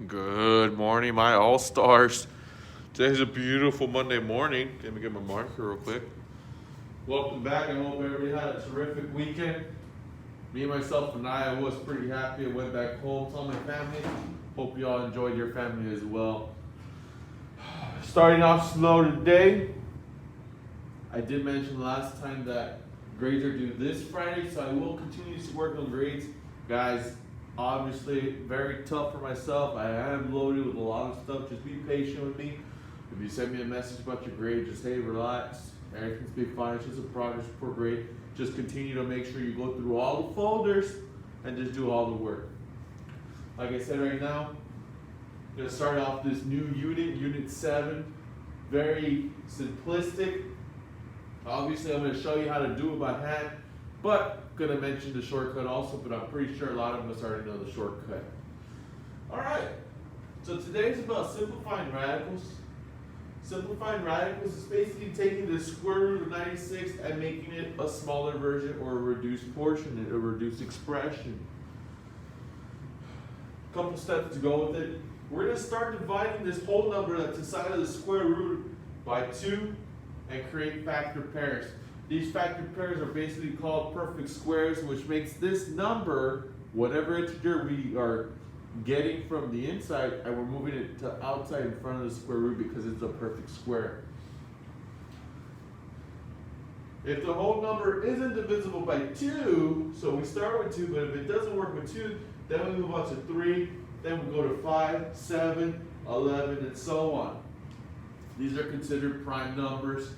Good morning, my all-stars. Today's a beautiful Monday morning. Let me get my marker real quick. Welcome back. I hope everybody had a terrific weekend. Me, myself, and I was pretty happy. I went back home, saw my family. Hope you all enjoyed your family as well. Starting off slow today. I did mention last time that grades are due this Friday, so I will continue to work on grades. Guys, obviously very tough for myself. I am loaded with a lot of stuff. Just be patient with me. If you send me a message about your grade, just hey, relax. Everything's be fine. It's just a progress report grade. Just continue to make sure you go through all the folders and just do all the work. Like I said right now, I'm going to start off this new unit, Unit 7. Very simplistic. Obviously, I'm going to show you how to do it by hand, but I'm going to mention the shortcut also, but I'm pretty sure a lot of us already know the shortcut. Alright, so today's about simplifying radicals. Simplifying radicals is basically taking the square root of 96 and making it a smaller version or a reduced portion, a reduced expression. A couple steps to go with it. We're going to start dividing this whole number that's inside of the square root by 2 and create factor pairs. These factor pairs are basically called perfect squares, which makes this number, whatever integer we are getting from the inside, and we're moving it to outside in front of the square root because it's a perfect square. If the whole number isn't divisible by 2, so we start with 2, but if it doesn't work with 2, then we move on to 3, then we go to 5, 7, 11, and so on. These are considered prime numbers.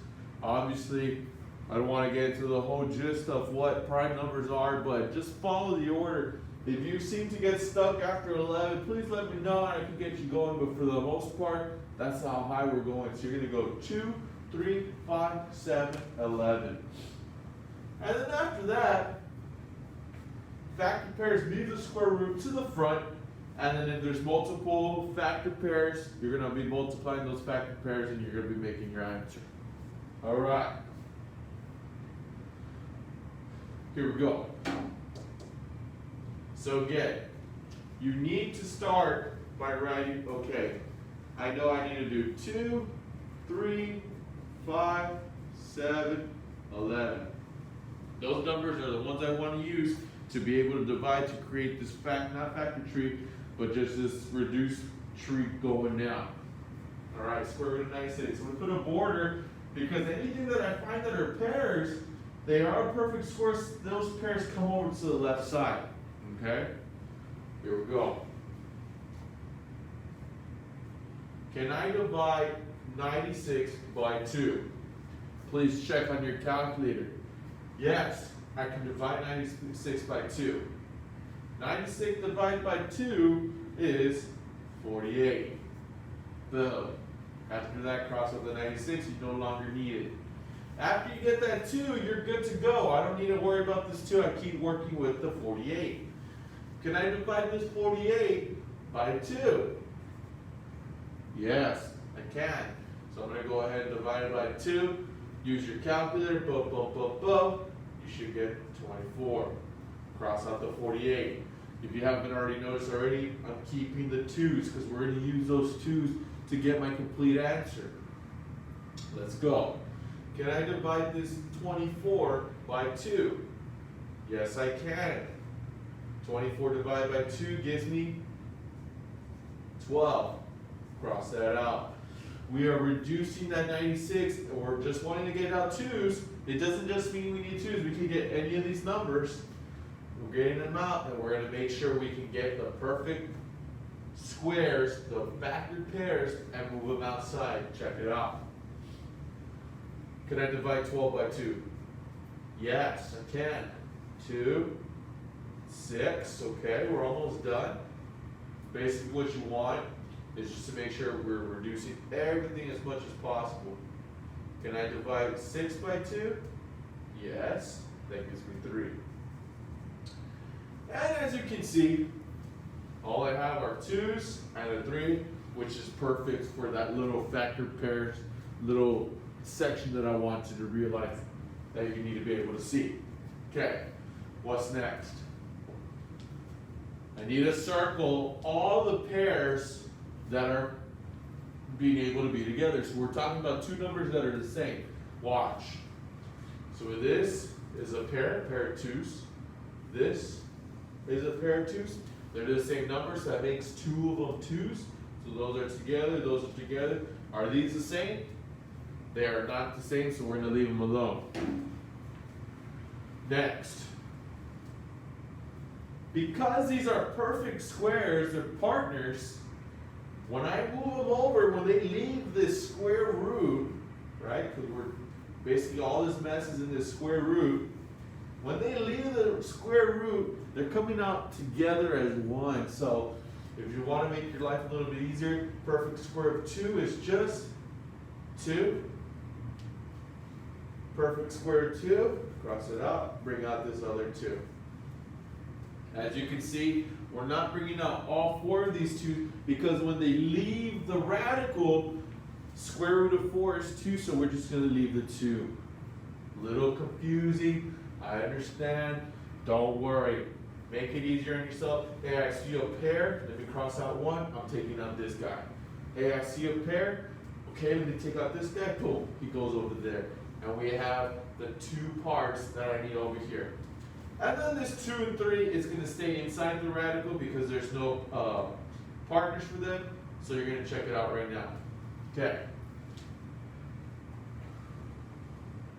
Obviously, I don't want to get into the whole gist of what prime numbers are, but just follow the order. If you seem to get stuck after 11, please let me know and I can get you going, but for the most part, that's how high we're going. So you're going to go 2, 3, 5, 7, 11. And then after that, factor pairs leave the square root to the front, and then if there's multiple factor pairs, you're going to be multiplying those factor pairs and you're going to be making your answer. All right. Here we go. So again, you need to start by writing, okay, I know I need to do 2, 3, 5, 7, 11. Those numbers are the ones I want to use to be able to divide to create this not factor tree, but just this reduced tree going down. All right, square root of 96. So we put a border because anything that I find that are pairs, they are perfect squares. Those pairs come over to the left side. Okay? Here we go. Can I divide 96 by 2? Please check on your calculator. Yes, I can divide 96 by 2. 96 divided by 2 is 48. Boom. After that, cross out the 96, you no longer need it. After you get that 2, you're good to go. I don't need to worry about this 2. I keep working with the 48. Can I divide this 48 by 2? Yes, I can. So I'm going to go ahead and divide it by 2. Use your calculator. Boom, boom, boom, boom. You should get 24. Cross out the 48. If you haven't already noticed already, I'm keeping the 2's because we're going to use those 2's to get my complete answer. Let's go. Can I divide this 24 by 2? Yes, I can. 24 divided by 2 gives me 12. Cross that out. We are reducing that 96, and we're just wanting to get out 2's. It doesn't just mean we need 2's. We can get any of these numbers. We're getting them out, and we're going to make sure we can get the perfect squares, the factor pairs, and move them outside. Check it out. Can I divide 12 by 2? Yes, I can. 2, 6, okay, we're almost done. Basically what you want is just to make sure we're reducing everything as much as possible. Can I divide 6 by 2? Yes, that gives me 3. And as you can see, all I have are 2's and a 3, which is perfect for that little factor pairs, little section that I want you to realize that you need to be able to see. Okay, what's next? I need to circle all the pairs that are being able to be together. So we're talking about two numbers that are the same. Watch. So this is a pair of twos. This is a pair of twos. They're the same number, so that makes two of them twos. So those are together, those are together. Are these the same? They are not the same, so we're going to leave them alone. Next. Because these are perfect squares, they're partners, when I move them over, when they leave this square root, right, because we're basically all this mess is in this square root, when they leave the square root, they're coming out together as one. So if you want to make your life a little bit easier, perfect square of 2 is just 2. Perfect square of 2, cross it out, bring out this other 2. As you can see, we're not bringing out all 4 of these 2 because when they leave the radical, square root of 4 is 2, so we're just going to leave the 2. Little confusing, I understand. Don't worry. Make it easier on yourself. Hey, I see a pair. Let me cross out 1. I'm taking out this guy. Hey, I see a pair. Okay, let me take out this guy. Boom, he goes over there. And we have the 2 parts that I need over here. And then this 2 and 3 is going to stay inside the radical because there's no partners for them. So you're going to check it out right now. Okay.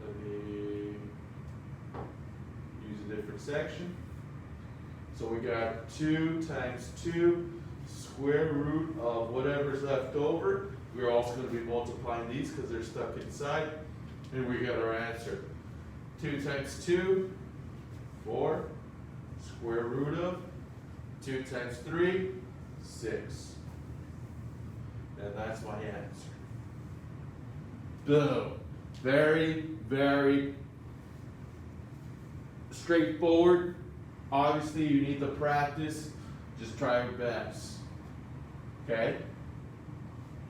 Let me use a different section. So we got 2 times 2, square root of whatever's left over. We're also going to be multiplying these because they're stuck inside. And we got our answer. 2 times 2, 4, square root of 2 times 3, 6. And that's my answer. Boom. Very, very straightforward. Obviously, you need to practice. Just try your best. Okay?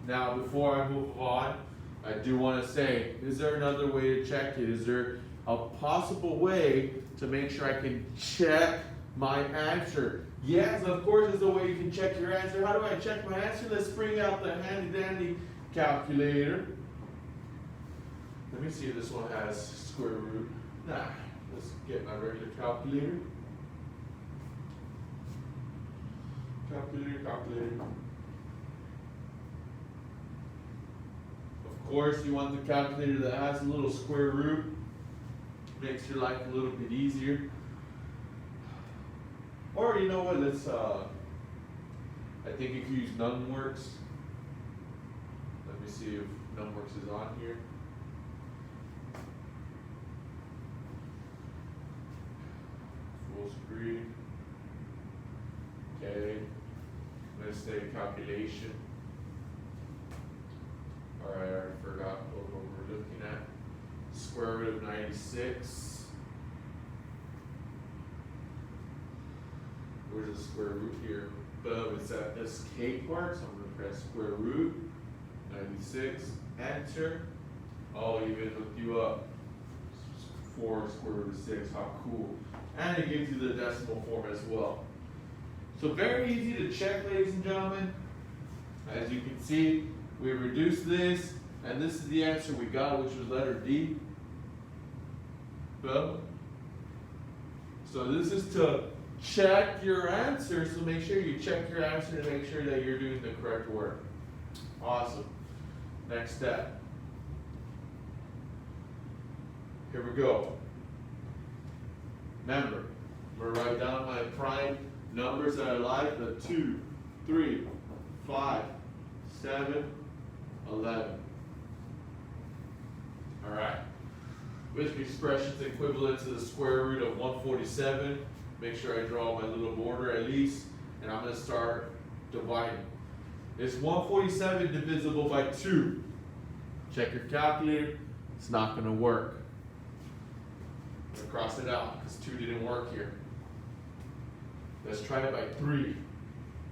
Now, before I move on, I do want to say, is there another way to check it? Is there a possible way to make sure I can check my answer? Yes, of course, there's a way you can check your answer. How do I check my answer? Let's bring out the handy-dandy calculator. Let me see if this one has square root. Nah, let's get my regular calculator. Calculator. Of course, you want the calculator that has a little square root. Makes your life a little bit easier. Or you know what, let's, I think you can use NumWorks. Let me see if NumWorks is on here. Full screen. Okay, let's say calculation. Alright, I already forgot what we're looking at. Square root of 96. Where's the square root here? Boom, it's at this K part, so I'm going to press square root 96, enter. Oh, even hooked you up. 4 square root of 6, how cool. And it gives you the decimal form as well. So very easy to check, ladies and gentlemen. As you can see, we reduced this, and this is the answer we got, which was letter D. Boom. So this is to check your answer, so make sure you check your answer to make sure that you're doing the correct work. Awesome. Next step. Here we go. Remember, I'm going to write down my prime numbers that I like, the 2, 3, 5, 7, 11. All right. Which expression is equivalent to the square root of 147? Make sure I draw my little border at least, and I'm going to start dividing. Is 147 divisible by 2? Check your calculator. It's not going to work. I'm going to cross it out because 2 didn't work here. Let's try it by 3.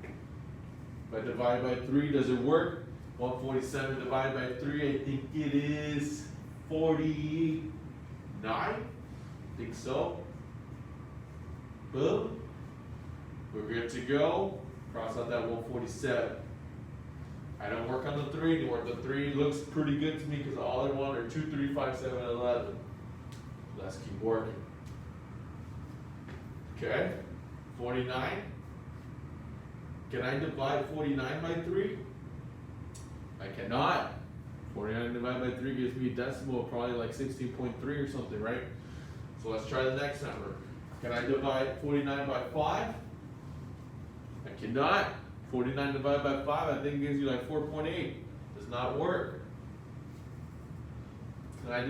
If I divide by 3, does it work? 147 divided by 3, I think it is 49. I think so. Boom. We're good to go. Cross out that 147. I don't work on the 3 anymore. The 3 looks pretty good to me because all I want are 2, 3, 5, 7, 11. Let's keep working. Okay, 49. Can I divide 49 by 3? I cannot. 49 divided by 3 gives me a decimal, probably like 16.3 or something, right? So let's try the next number. Can I divide 49 by 5? I cannot. 49 divided by 5, I think gives you like 4.8. Does not work. Can I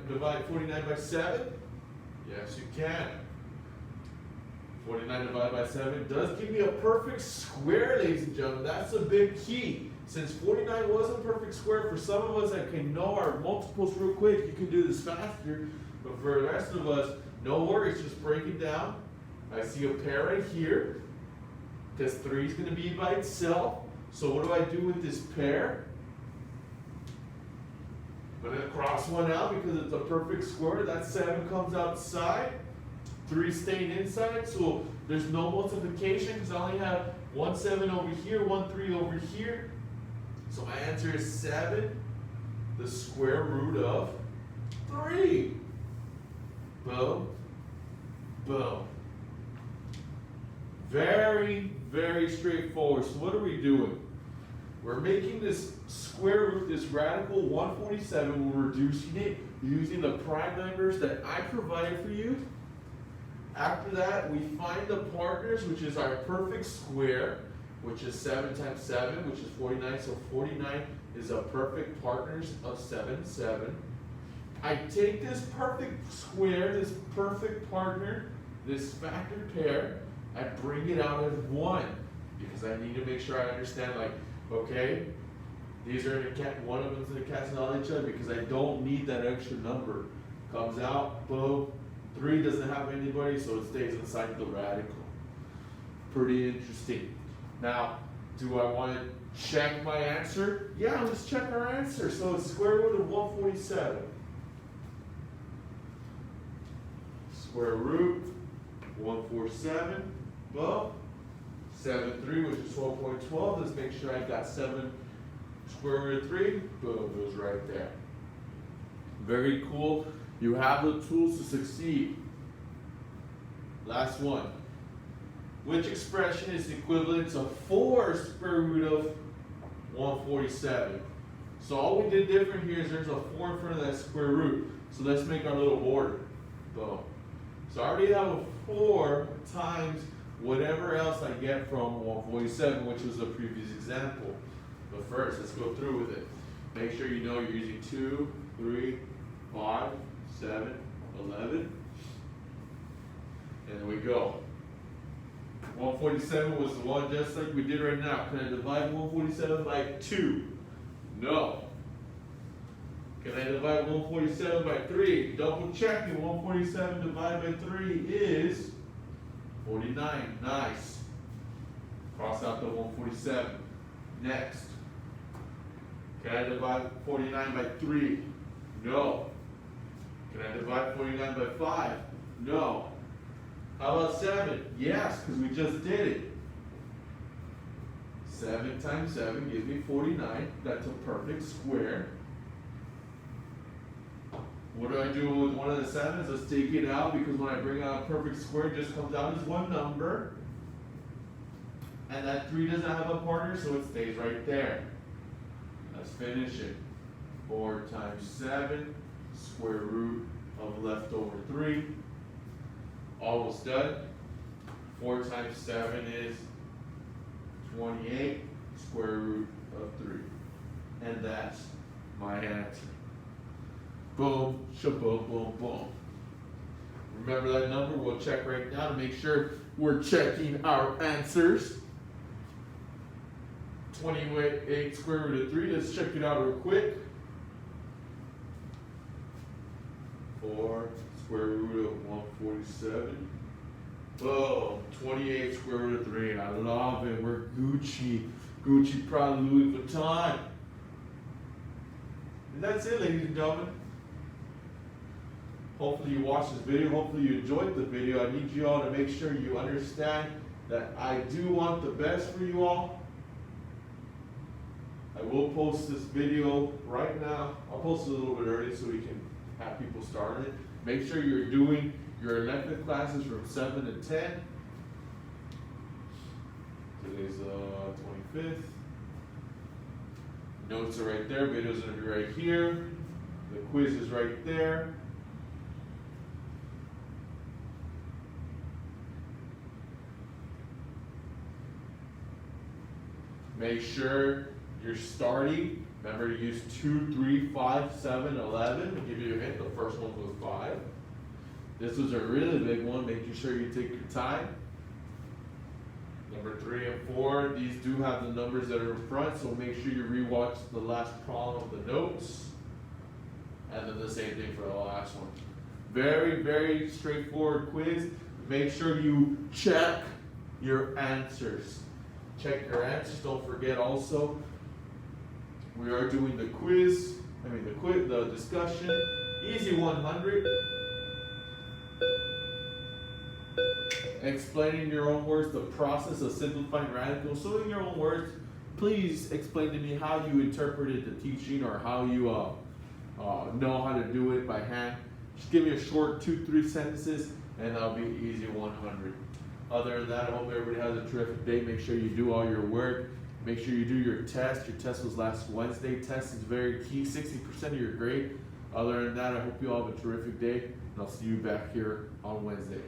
divide 49 by 7? Yes, you can. 49 divided by 7 does give me a perfect square, ladies and gentlemen. That's a big key. Since 49 was a perfect square, for some of us that can know our multiples real quick, you can do this faster. But for the rest of us, no worries, just break it down. I see a pair right here, because 3 is going to be by itself. So what do I do with this pair? I'm going to cross one out because it's a perfect square. That 7 comes outside. 3 staying inside, so there's no multiplication because I only have 1 7 over here, 1 3 over here. So my answer is 7, the square root of 3. Boom, boom. Very, very straightforward. So what are we doing? We're making this square root, this radical 147, we're reducing it using the prime numbers that I provided for you. After that, we find the partners, which is our perfect square, which is 7 times 7, which is 49. So 49 is a perfect partners of 7, 7. I take this perfect square, this perfect partner, this factored pair, I bring it out as 1 because I need to make sure I understand, like, okay, these are in a one of them's in a cancel out each other because I don't need that extra number. Comes out, boom. 3 doesn't have anybody, so it stays inside the radical. Pretty interesting. Now, do I want to check my answer? Yeah, let's check our answer. So it's square root of 147. Square root 147. Well, 7, 3, which is 12.12. Let's make sure I got 7 square root of 3. Boom, it was right there. Very cool. You have the tools to succeed. Last one. Which expression is equivalent to 4 square root of 147? So all we did different here is there's a 4 in front of that square root. So let's make our little border. Boom. So I already have a 4 times whatever else I get from 147, which was the previous example. But first, let's go through with it. Make sure you know you're using 2, 3, 5, 7, 11, and there we go. 147 was the one just like we did right now. Can I divide 147 by 2? No. Can I divide 147 by 3? Double checking. 147 divided by 3 is 49. Nice. Cross out the 147. Next. Can I divide 49 by 3? No. Can I divide 49 by 5? No. How about 7? Yes, because we just did it. 7 times 7 gives me 49. That's a perfect square. What do I do with one of the 7s? Let's take it out because when I bring out a perfect square, it just comes out as one number. And that 3 doesn't have a partner, so it stays right there. Let's finish it. 4 times 7, square root of leftover 3. Almost done. 4 times 7 is 28, square root of 3. And that's my answer. Boom, shaboom, boom, boom. Remember that number? We'll check right now to make sure we're checking our answers. 28 square root of 3. Let's check it out real quick. 4 square root of 147. Boom, 28 square root of 3. I love it. We're Gucci. Gucci, proud Louis Vuitton. And that's it, ladies and gentlemen. Hopefully you watched this video. Hopefully you enjoyed the video. I need you all to make sure you understand that I do want the best for you all. I will post this video right now. I'll post it a little bit early so we can have people started. Make sure you're doing your elective classes from 7 to 10. Today's 25th. Notes are right there. Video's gonna be right here. The quiz is right there. Make sure you're starting. Remember to use 2, 3, 5, 7, 11. I'll give you a hint. The first one was 5. This was a really big one. Making sure you take your time. Number 3 and 4, these do have the numbers that are in front, so make sure you rewatch the last column of the notes. And then the same thing for the last one. Very, very straightforward quiz. Make sure you check your answers. Check your answers. Don't forget also, we are doing the quiz, the discussion, easy 100. Explaining in your own words the process of simplifying radicals. So in your own words, please explain to me how you interpreted the teaching or how you know how to do it by hand. Just give me a short 2-3 sentences and that'll be easy 100. Other than that, I hope everybody has a terrific day. Make sure you do all your work. Make sure you do your test. Your test was last Wednesday. Test is very key, 60% of your grade. Other than that, I hope you all have a terrific day and I'll see you back here on Wednesday.